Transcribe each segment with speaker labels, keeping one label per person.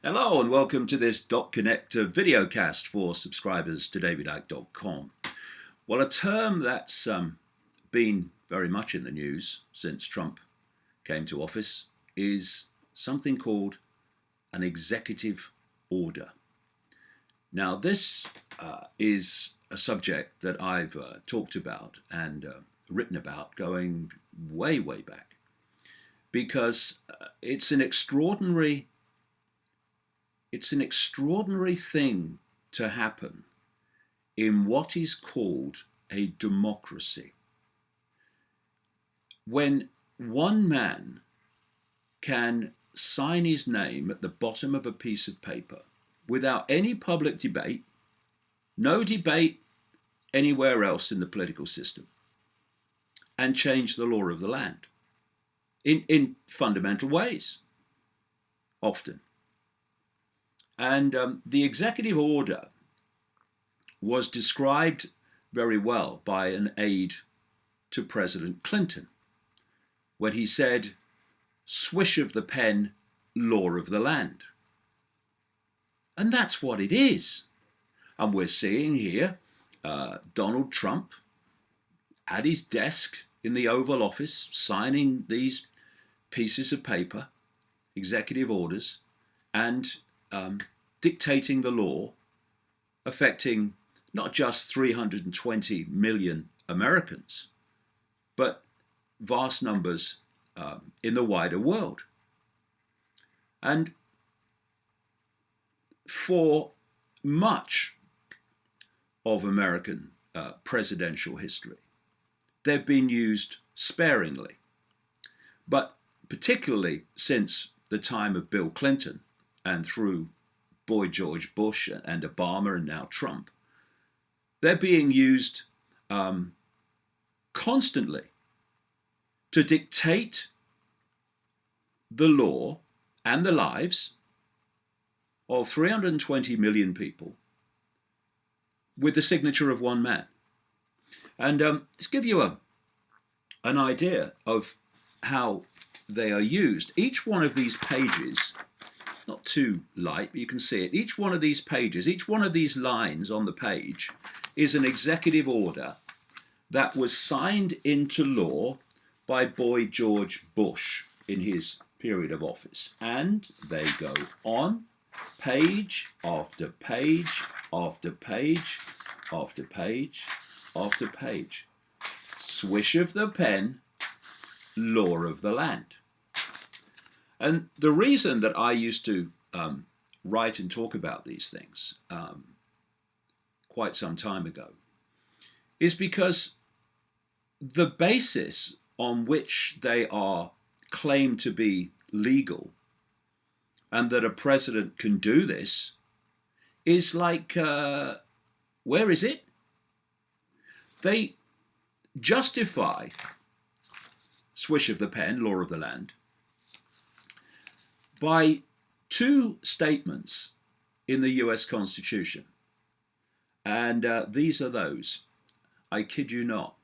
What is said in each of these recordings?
Speaker 1: Hello and welcome to this .connect videocast for subscribers to davidicke.com. Well, a term that's been very much in the news since Trump came to office is something called an executive order. Now, this is a subject that I've talked about and written about going way back, because it's an extraordinary thing to happen in what is called a democracy. When one man can sign his name at the bottom of a piece of paper without any public debate, no debate anywhere else in the political system, and change the law of the land in fundamental ways, often. And the executive order was described very well by an aide to President Clinton when he said, "Swish of the pen, law of the land." And that's what it is. And we're seeing here Donald Trump at his desk in the Oval Office signing these pieces of paper, executive orders, and dictating the law affecting not just 320 million Americans, but vast numbers in the wider world. And for much of American presidential history, they've been used sparingly. But particularly since the time of Bill Clinton and through Boy George Bush and Obama and now Trump, they're being used constantly to dictate the law and the lives of 320 million people with the signature of one man. And let's give you an idea of how they are used. Each one of these pages, not too light, but you can see it. Each one of these pages, each one of these lines on the page is an executive order that was signed into law by Boy George Bush in his period of office. And they go on page after page after page after page after page. Swish of the pen, law of the land. And the reason that I used to write and talk about these things quite some time ago is because the basis on which they are claimed to be legal and that a president can do this is like, where is it? They justify swish of the pen, law of the land, by two statements in the US Constitution. And these are those. I kid you not.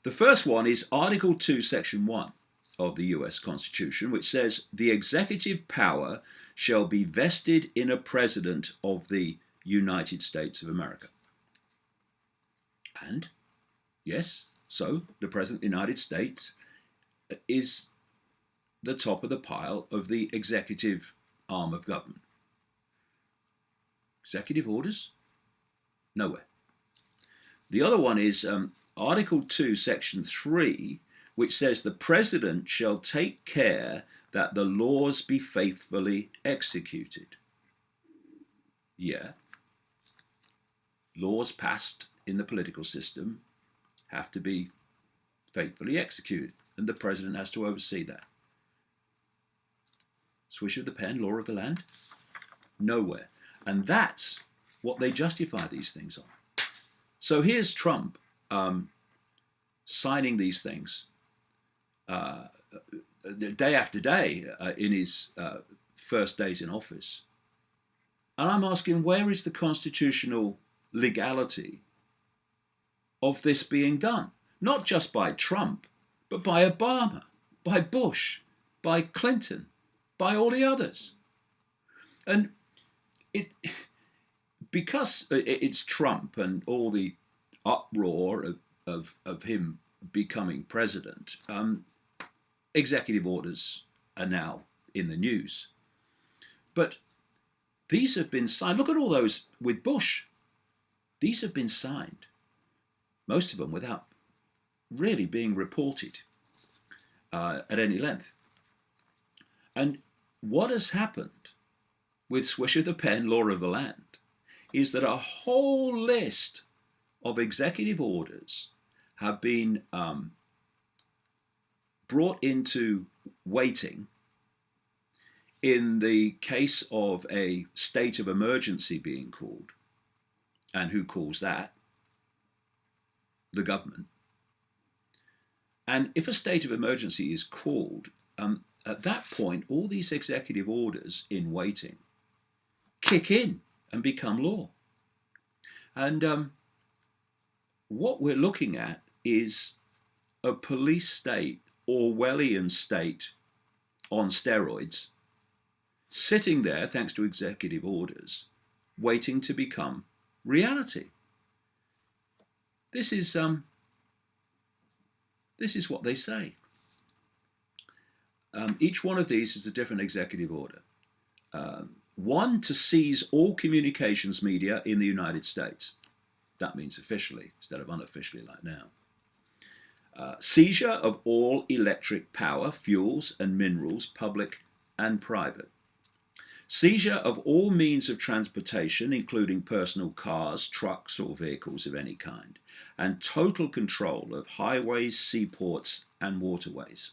Speaker 1: The first one is Article 2, Section 1 of the US Constitution, which says, "The executive power shall be vested in a president of the United States of America." And, yes, so the President of the United States is the top of the pile of the executive arm of government. Executive orders? Nowhere. The other one is Article 2, Section 3, which says the President shall take care that the laws be faithfully executed. Yeah. Laws passed in the political system have to be faithfully executed, and the President has to oversee that. Swish of the pen, law of the land? Nowhere. And that's what they justify these things on. So here's Trump signing these things day after day in his first days in office. And I'm asking, where is the constitutional legality of this being done? Not just by Trump, but by Obama, by Bush, by Clinton, by all the others. And it because it's Trump and all the uproar of him becoming president, executive orders are now in the news. But these have been signed. Look at all those with Bush. These have been signed, most of them without really being reported at any length. And what has happened with swish of the pen, law of the land, is that a whole list of executive orders have been brought into waiting in the case of a state of emergency being called. And who calls that? The government. And if a state of emergency is called, at that point, all these executive orders in waiting kick in and become law. And what we're looking at is a police state, Orwellian state on steroids, sitting there, thanks to executive orders, waiting to become reality. This is what they say. Each one of these is a different executive order. One, to seize all communications media in the United States. That means officially instead of unofficially like now. Seizure of all electric power, fuels and minerals, public and private. Seizure of all means of transportation, including personal cars, trucks or vehicles of any kind, and total control of highways, seaports and waterways.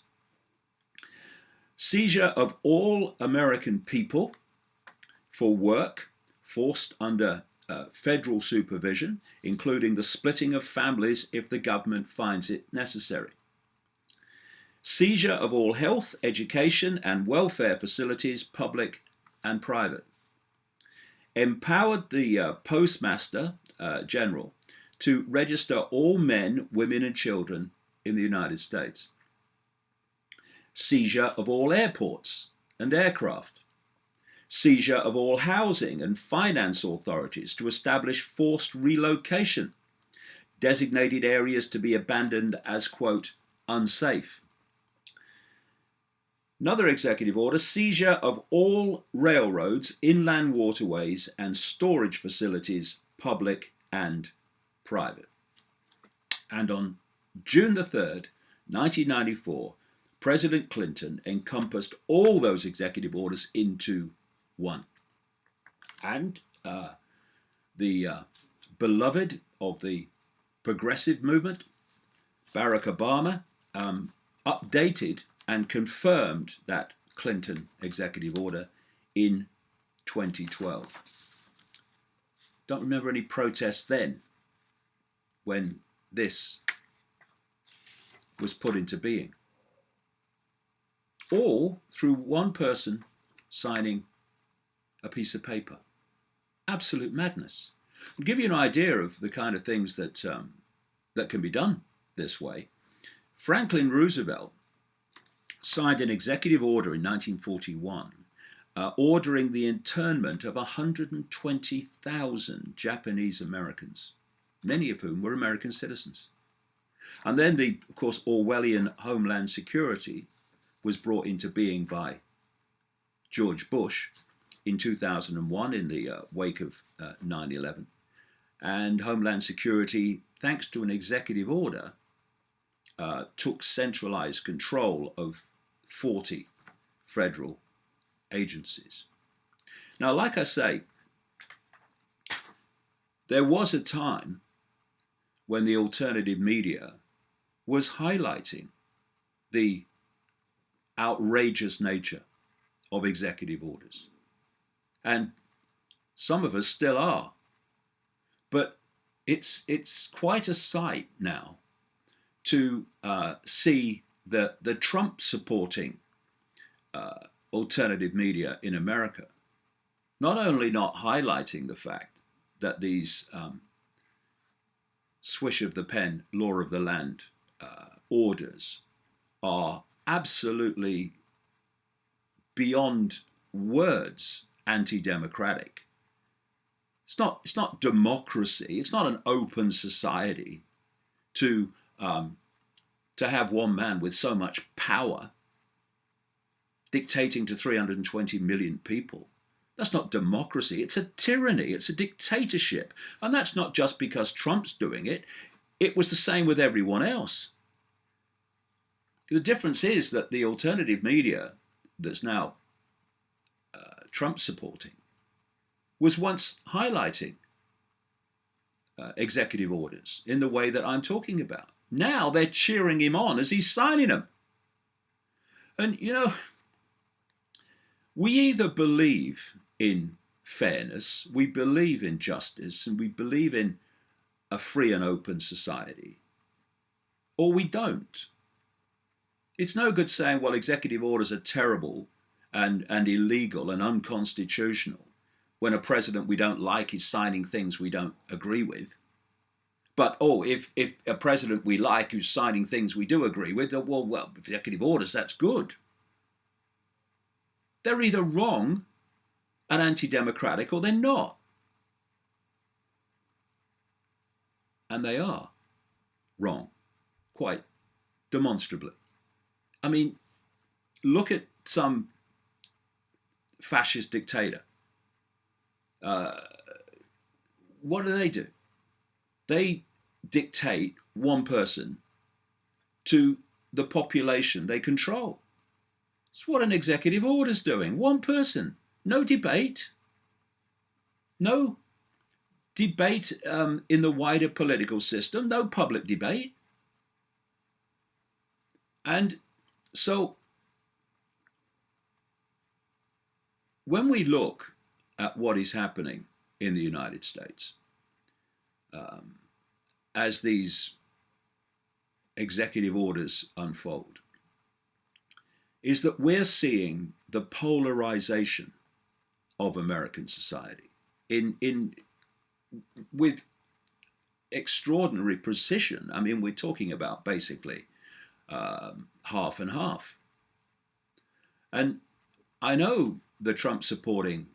Speaker 1: Seizure of all American people for work forced under federal supervision, including the splitting of families if the government finds it necessary. Seizure of all health, education and welfare facilities, public and private. Empowered the Postmaster General to register all men, women and children in the United States. Seizure of all airports and aircraft. Seizure of all housing and finance authorities to establish forced relocation, designated areas to be abandoned as, quote, unsafe. Another executive order, seizure of all railroads, inland waterways and storage facilities, public and private. And on June the 3rd, 1994, President Clinton encompassed all those executive orders into one. And the beloved of the progressive movement, Barrack Obama, updated and confirmed that Clinton executive order in 2012. Don't remember any protests then when this was put into being. All through one person signing a piece of paper. Absolute madness. I'll give you an idea of the kind of things that that can be done this way. Franklin Roosevelt signed an executive order in 1941 ordering the internment of 120,000 Japanese Americans, many of whom were American citizens. And then the, of course, Orwellian Homeland Security was brought into being by George Bush in 2001 in the wake of 9/11. And Homeland Security, thanks to an executive order, took centralized control of 40 federal agencies. Now, like I say, there was a time when the alternative media was highlighting the outrageous nature of executive orders. And some of us still are. But it's quite a sight now to see the Trump supporting alternative media in America not only not highlighting the fact that these swish of the pen, law of the land orders are absolutely beyond words anti-democratic. It's not democracy. It's not an open society to have one man with so much power dictating to 320 million people. That's not democracy. It's a tyranny. It's a dictatorship. And that's not just because Trump's doing it. It was the same with everyone else. The difference is that the alternative media that's now Trump supporting was once highlighting executive orders in the way that I'm talking about. Now they're cheering him on as he's signing them. And, you know, we either believe in fairness, we believe in justice, and we believe in a free and open society, or we don't. It's no good saying, well, executive orders are terrible and illegal and unconstitutional when a president we don't like is signing things we don't agree with. But, if a president we like who's signing things we do agree with, well, executive orders, that's good. They're either wrong and anti-democratic or they're not. And they are wrong, quite demonstrably. I mean, look at some fascist dictator. What do? They dictate one person to the population they control. It's what an executive order's doing. One person, no debate. No debate in the wider political system, no public debate. And so when we look at what is happening in the United States, as these executive orders unfold, is that we're seeing the polarization of American society with extraordinary precision. I mean, we're talking about basically half and half. And I know the Trump supporting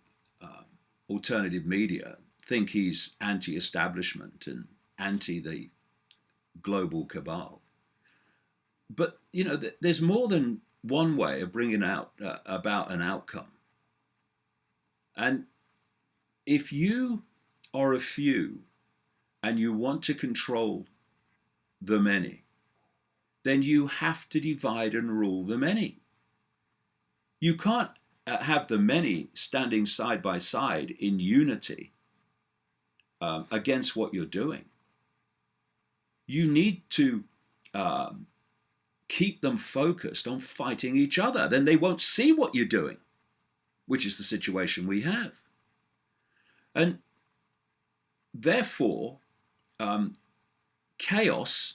Speaker 1: alternative media think he's anti-establishment and anti the global cabal. But, you know, there's more than one way of bringing out about an outcome. And if you are a few and you want to control the many, then you have to divide and rule the many. You can't have the many standing side by side in unity against what you're doing. You need to keep them focused on fighting each other. Then they won't see what you're doing, which is the situation we have. And therefore, chaos,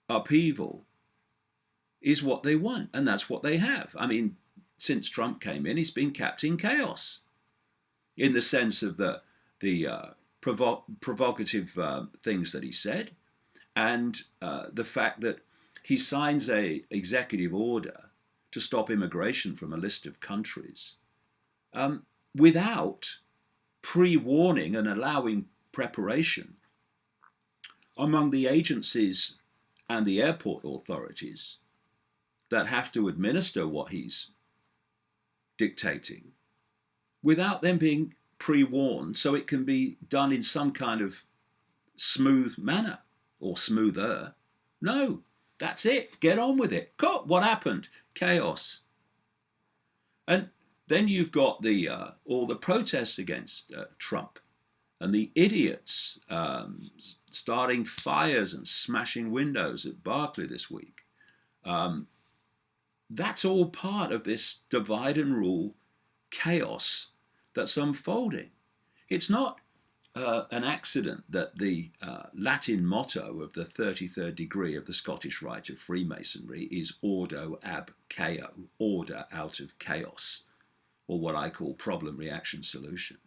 Speaker 1: upheaval, is what they want, and that's what they have. I mean, since Trump came in, he's been kept in chaos, in the sense of the provocative things that he said, and the fact that he signs a executive order to stop immigration from a list of countries without pre-warning and allowing preparation among the agencies and the airport authorities that have to administer what he's dictating, without them being pre-warned so it can be done in some kind of smooth manner or smoother. No, that's it. Get on with it. What happened? Chaos. And then you've got all the protests against Trump and the idiots starting fires and smashing windows at Barclay this week. That's all part of this divide and rule chaos that's unfolding. It's not an accident that the Latin motto of the 33rd degree of the Scottish Rite of Freemasonry is ordo ab chao, order out of chaos, or what I call problem, reaction, solution.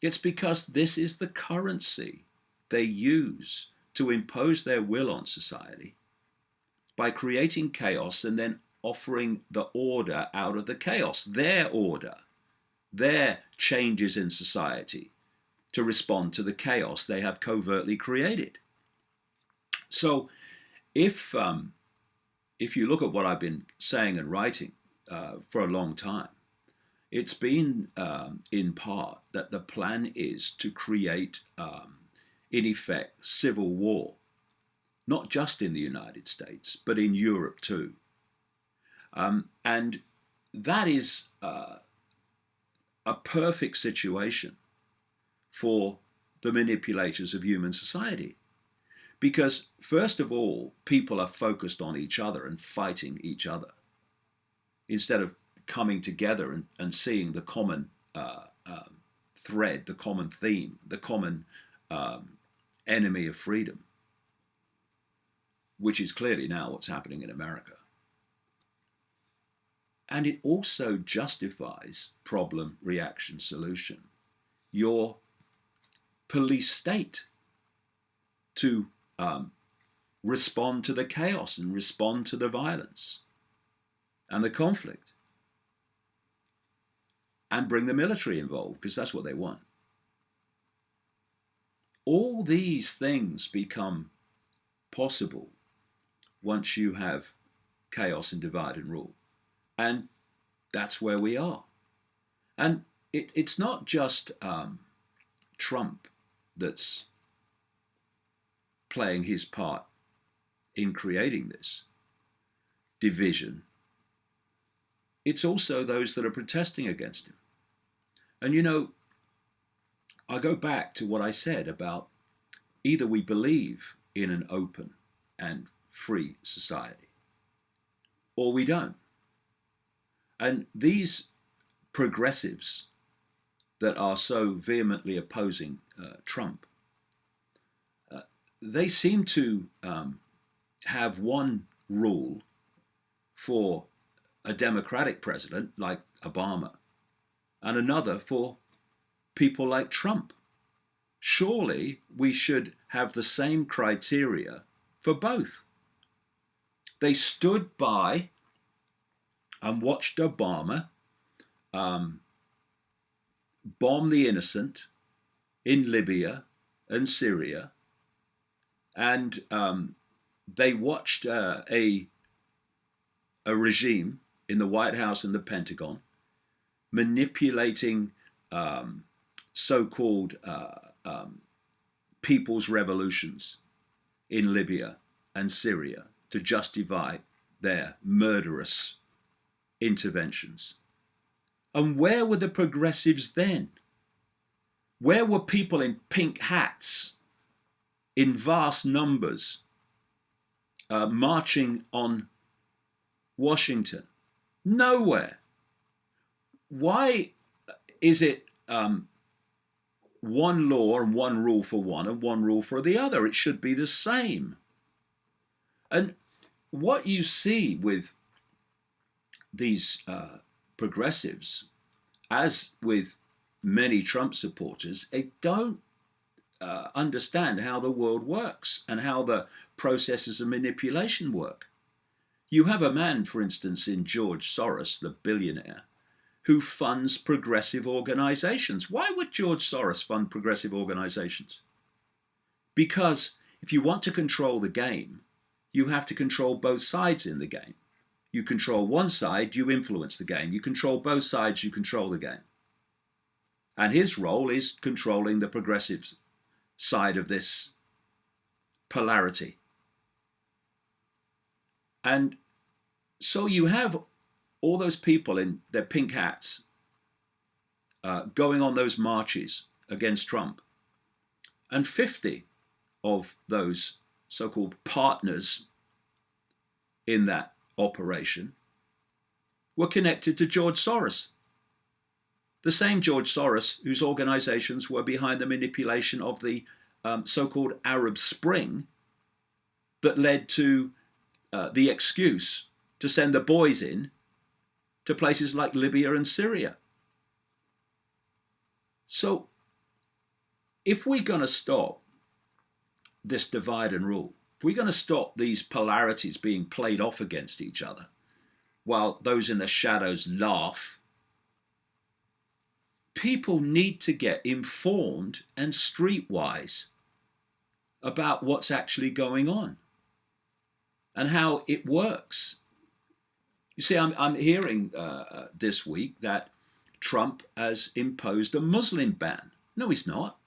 Speaker 1: It's because this is the currency they use to impose their will on society by creating chaos and then offering the order out of the chaos, their order. their changes in society to respond to the chaos they have covertly created. So if you look at what I've been saying and writing for a long time, it's been in part that the plan is to create, in effect, civil war, not just in the United States, but in Europe too. And that is a perfect situation for the manipulators of human society. Because, first of all, people are focused on each other and fighting each other instead of coming together and seeing the common thread, the common theme, the common enemy of freedom, which is clearly now what's happening in America. And it also justifies problem, reaction, solution. Your police state to respond to the chaos and respond to the violence and the conflict, and bring the military involved, because that's what they want. All these things become possible once you have chaos and divide and rule. And that's where we are. And it's not just Trump that's playing his part in creating this division. It's also those that are protesting against him. And you know, I go back to what I said about either we believe in an open and free society, or we don't. And these progressives that are so vehemently opposing Trump, they seem to have one rule for a Democratic president like Obama and another for people like Trump. Surely we should have the same criteria for both. They stood by and watched Obama bomb the innocent in Libya and Syria, and they watched a regime in the White House and the Pentagon manipulating so-called people's revolutions in Libya and Syria to justify their murderous interventions. And where were the progressives then? Where were people in pink hats in vast numbers marching on Washington? Nowhere. Why is it one law and one rule for one and one rule for the other? It should be the same. And what you see with these progressives, as with many Trump supporters, they don't understand how the world works and how the processes of manipulation work. You have a man, for instance, in George Soros, the billionaire, who funds progressive organizations. Why would George Soros fund progressive organizations? Because if you want to control the game, you have to control both sides in the game. You control one side, you influence the game. You control both sides, you control the game. And his role is controlling the progressive side of this polarity. And so you have all those people in their pink hats going on those marches against Trump. And 50 of those so-called partners in that operation were connected to George Soros. The same George Soros whose organizations were behind the manipulation of the so-called Arab Spring that led to the excuse to send the boys in to places like Libya and Syria. So if we're going to stop this divide and rule, if we're going to stop these polarities being played off against each other, while those in the shadows laugh people need to get informed and streetwise about what's actually going on and how it works. You see, I'm hearing this week that Trump has imposed a Muslim ban. No, he's not.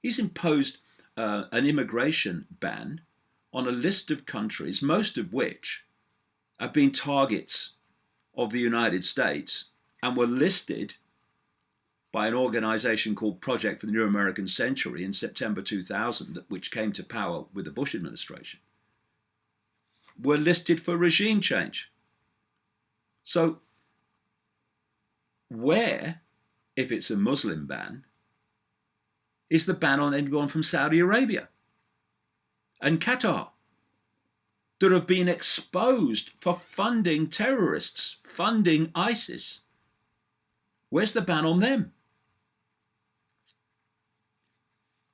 Speaker 1: He's imposed an immigration ban on a list of countries, most of which have been targets of the United States and were listed by an organization called Project for the New American Century in September 2000, which came to power with the Bush administration, were listed for regime change. So where, if it's a Muslim ban, is the ban on anyone from Saudi Arabia and Qatar that have been exposed for funding terrorists, funding ISIS? Where's the ban on them?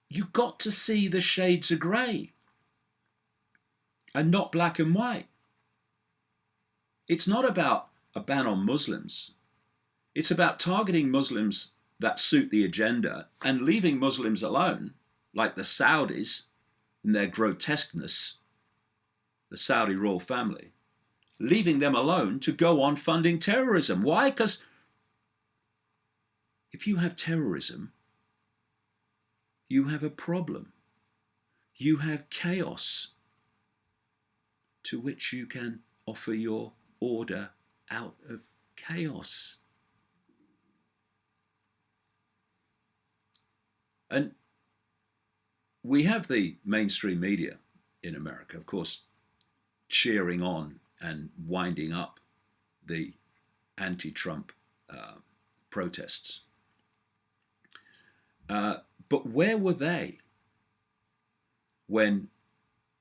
Speaker 1: You've got to see the shades of grey and not black and white. It's not about a ban on Muslims. It's about targeting Muslims that suit the agenda and leaving Muslims alone, like the Saudis in their grotesqueness, the Saudi royal family, leaving them alone to go on funding terrorism. Why? Because if you have terrorism, you have a problem. You have chaos to which you can offer your order out of chaos. And we have the mainstream media in America, of course, cheering on and winding up the anti-Trump protests. But where were they when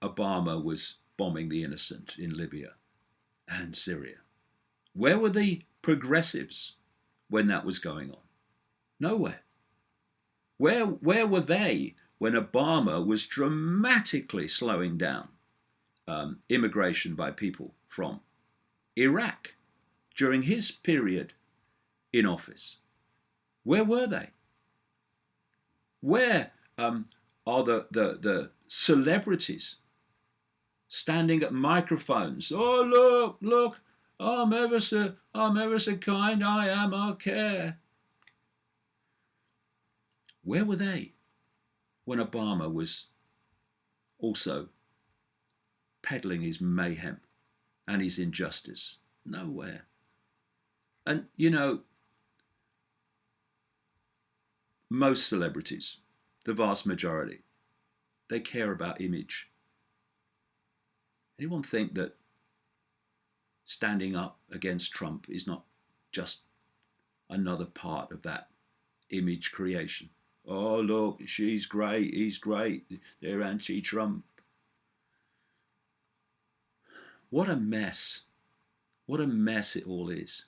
Speaker 1: Obama was bombing the innocent in Libya and Syria? Where were the progressives when that was going on? Nowhere. Where were they when Obama was dramatically slowing down immigration by people from Iraq during his period in office? Where were they? Where are the celebrities standing at microphones? Oh, look, I'm ever so kind, I am, I care. Where were they when Obama was also peddling his mayhem and his injustice? Nowhere. And, you know, most celebrities, the vast majority, they care about image. Anyone think that standing up against Trump is not just another part of that image creation? Oh, look, she's great, he's great, they're anti-Trump. What a mess. What a mess it all is.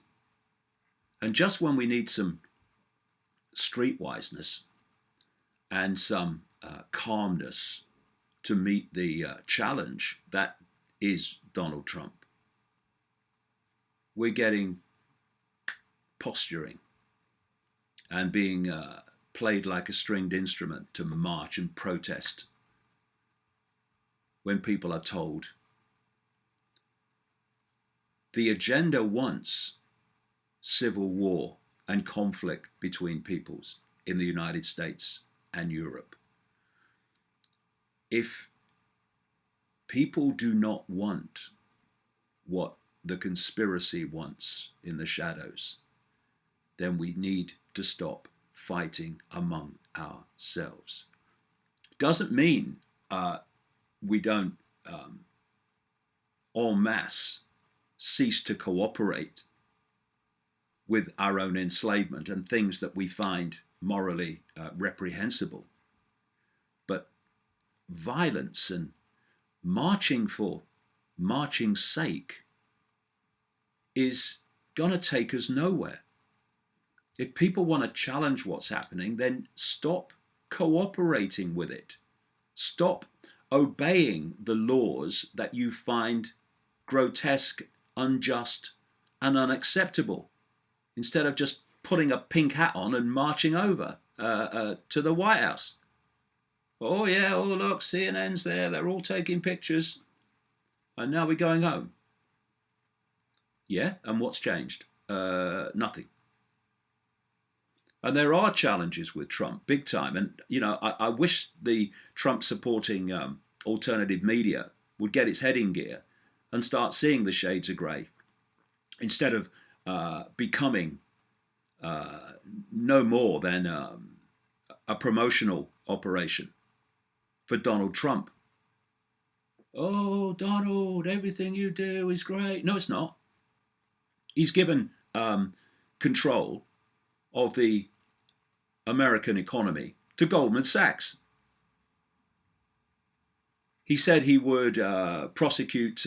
Speaker 1: And just when we need some streetwiseness and some calmness to meet the challenge that is Donald Trump, we're getting posturing and being played like a stringed instrument to march and protest when people are told the agenda wants civil war and conflict between peoples in the United States and Europe. If people do not want what the conspiracy wants in the shadows, then we need to stop fighting among ourselves. Doesn't mean we don't en masse cease to cooperate with our own enslavement and things that we find morally reprehensible. But violence and marching for marching's sake is going to take us nowhere. If people want to challenge what's happening, then stop cooperating with it. Stop obeying the laws that you find grotesque, unjust, and unacceptable, instead of just putting a pink hat on and marching over to the White House. Oh yeah, oh look, CNN's there, they're all taking pictures. And now we're going home. Yeah, and what's changed? Nothing. And there are challenges with Trump, big time. And, you know, I wish the Trump supporting alternative media would get its head in gear and start seeing the shades of grey instead of becoming no more than a promotional operation for Donald Trump. Oh, Donald, everything you do is great. No, it's not. He's given control of the American economy to Goldman Sachs. He said he would prosecute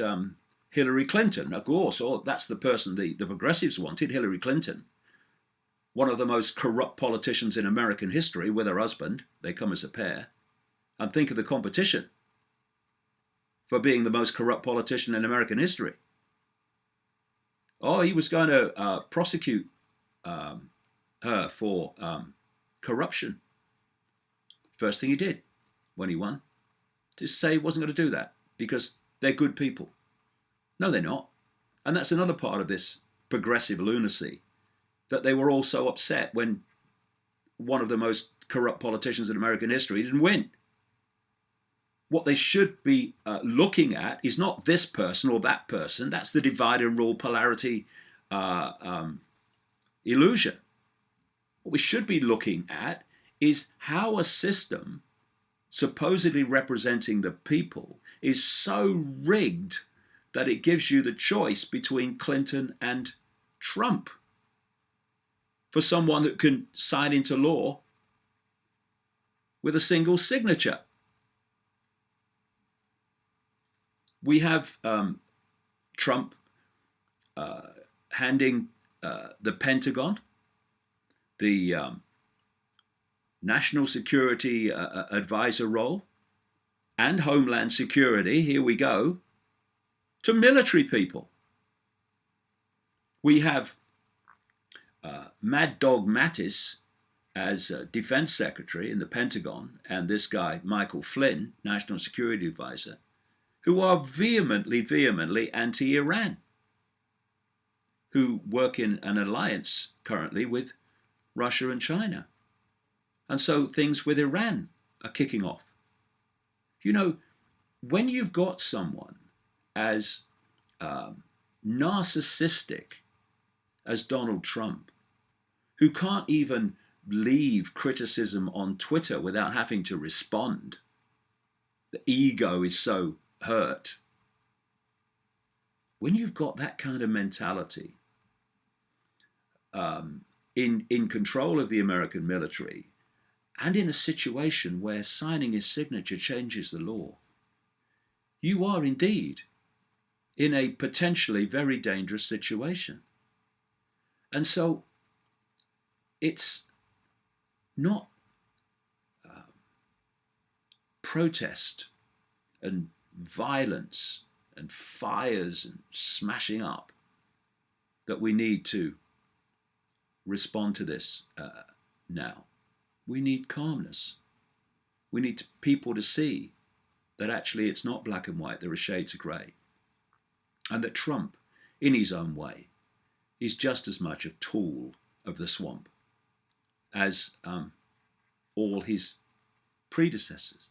Speaker 1: Hillary Clinton. Of course, that's the person the progressives wanted, Hillary Clinton. One of the most corrupt politicians in American history with her husband. They come as a pair. And think of the competition for being the most corrupt politician in American history. Oh, he was going to prosecute her for corruption. First thing he did when he won, just say he wasn't going to do that because they're good people. No, they're not. And that's another part of this progressive lunacy, that they were all so upset when one of the most corrupt politicians in American history didn't win. What they should be looking at is not this person or that person. That's the divide and rule polarity illusion. What we should be looking at is how a system supposedly representing the people is so rigged that it gives you the choice between Clinton and Trump for someone that can sign into law with a single signature. We have Trump handing the Pentagon, the National Security Advisor role, and Homeland Security, here we go, to military people. We have Mad Dog Mattis as Defense Secretary in the Pentagon, and this guy, Michael Flynn, National Security Advisor, who are vehemently anti-Iran, who work in an alliance currently with Russia and China. And so things with Iran are kicking off. You know, when you've got someone as narcissistic as Donald Trump, who can't even leave criticism on Twitter without having to respond, the ego is so hurt. When you've got that kind of mentality in control of the American military, and in a situation where signing his signature changes the law, you are indeed in a potentially very dangerous situation. And so it's not protest and violence and fires and smashing up that we need to respond to this now. We need calmness. We need people to see that actually it's not black and white, there are shades of grey. And that Trump, in his own way, is just as much a tool of the swamp as all his predecessors.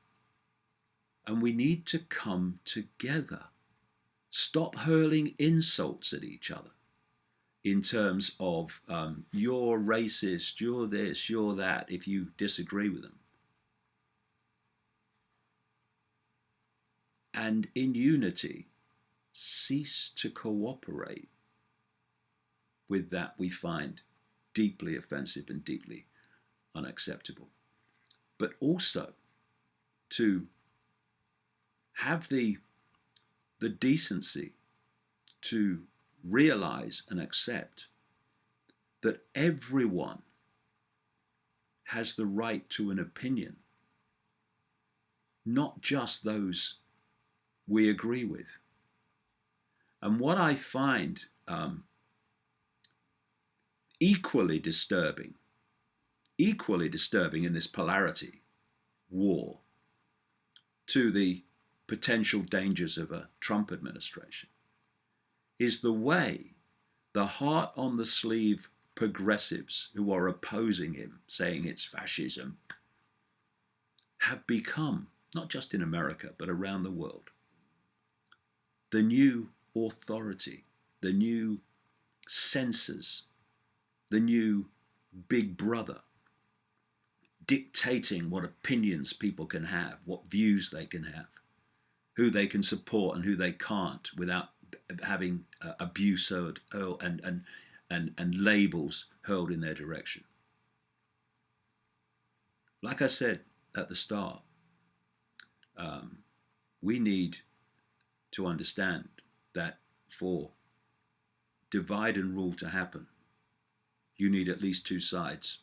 Speaker 1: And we need to come together. Stop hurling insults at each other in terms of you're racist, you're this, you're that, if you disagree with them. And in unity, cease to cooperate with that we find deeply offensive and deeply unacceptable. But also to have the decency to realize and accept that everyone has the right to an opinion, not just those we agree with. And what I find equally disturbing in this polarity war to the potential dangers of a Trump administration is the way the heart on the sleeve progressives who are opposing him, saying it's fascism, have become, not just in America, but around the world, the new authority, the new censors, the new big brother, dictating what opinions people can have, what views they can have, who they can support and who they can't without having abuse hurled and labels hurled in their direction. Like I said at the start, we need to understand that for divide and rule to happen, you need at least two sides,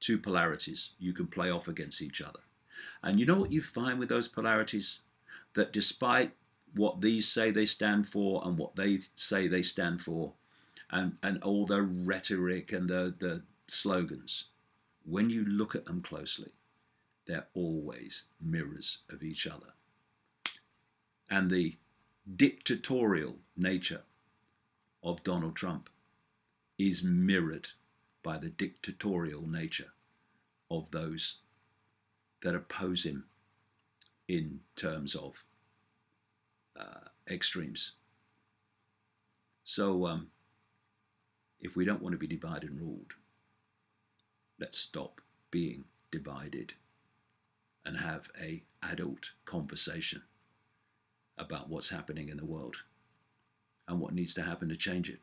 Speaker 1: two polarities you can play off against each other. And you know what you find with those polarities? That despite what these say they stand for and what they say they stand for, and all the rhetoric and the slogans, when you look at them closely, they're always mirrors of each other. And the dictatorial nature of Donald Trump is mirrored by the dictatorial nature of those that oppose him in terms of extremes. So if we don't want to be divided and ruled, let's stop being divided and have an adult conversation about what's happening in the world and what needs to happen to change it.